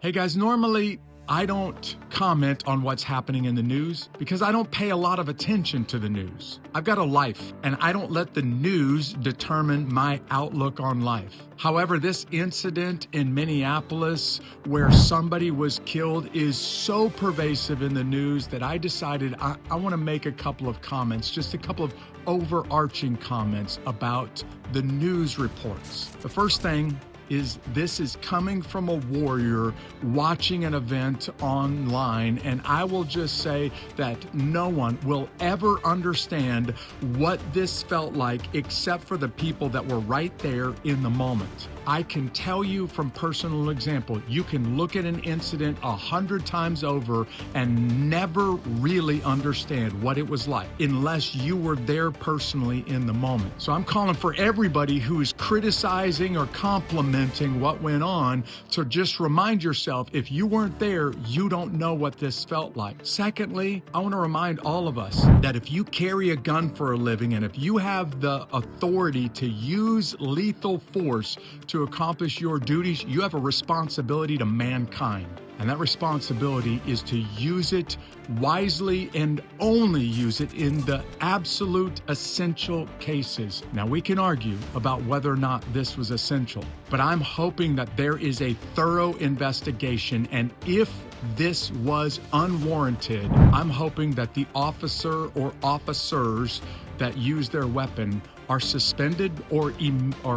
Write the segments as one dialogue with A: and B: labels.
A: Hey guys, normally I don't comment on what's happening in the news because I don't pay a lot of attention to the news. I've got a life and I don't let the news determine my outlook on life. However, this incident in Minneapolis where somebody was killed is so pervasive in the news that I decided I want to make a couple of comments, just a couple of overarching comments about the news reports. The first thing is this is coming from a warrior watching an event online, and I will just say that no one will ever understand what this felt like except for the people that were right there in the moment. I can tell you from personal example, you can look at an incident 100 times over and never really understand what it was like unless you were there personally in the moment. So I'm calling for everybody who is criticizing or complimenting what went on to just remind yourself, if you weren't there, you don't know what this felt like. Secondly, I want to remind all of us that if you carry a gun for a living and if you have the authority to use lethal force to accomplish your duties, you have a responsibility to mankind. And that responsibility is to use it wisely and only use it in the absolute essential cases. Now, we can argue about whether or not this was essential, but I'm hoping that there is a thorough investigation, and if this was unwarranted, I'm hoping that the officer or officers that use their weapon are suspended or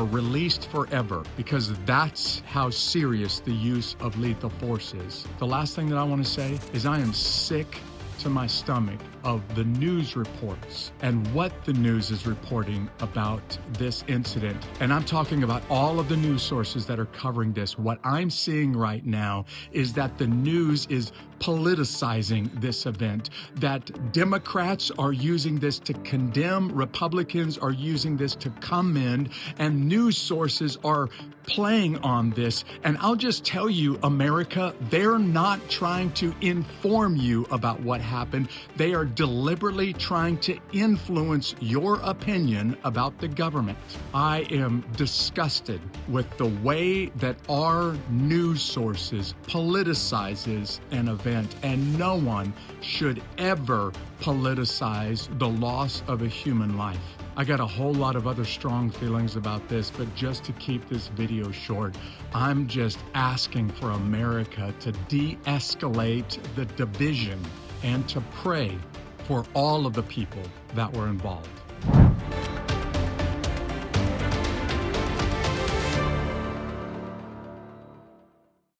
A: released forever, because that's how serious the use of lethal force is. The last thing that I want to say is I am sick to my stomach of the news reports and what the news is reporting about this incident. And I'm talking about all of the news sources that are covering this. What I'm seeing right now is that the news is politicizing this event, that Democrats are using this to condemn, Republicans are using this to commend, and news sources are playing on this. And I'll just tell you, America, they're not trying to inform you about what happened. They are deliberately trying to influence your opinion about the government. I am disgusted with the way that our news sources politicizes an event, and no one should ever politicize the loss of a human life. I got a whole lot of other strong feelings about this, but just to keep this video short, I'm just asking for America to de-escalate the division and to pray for all of the people that were involved.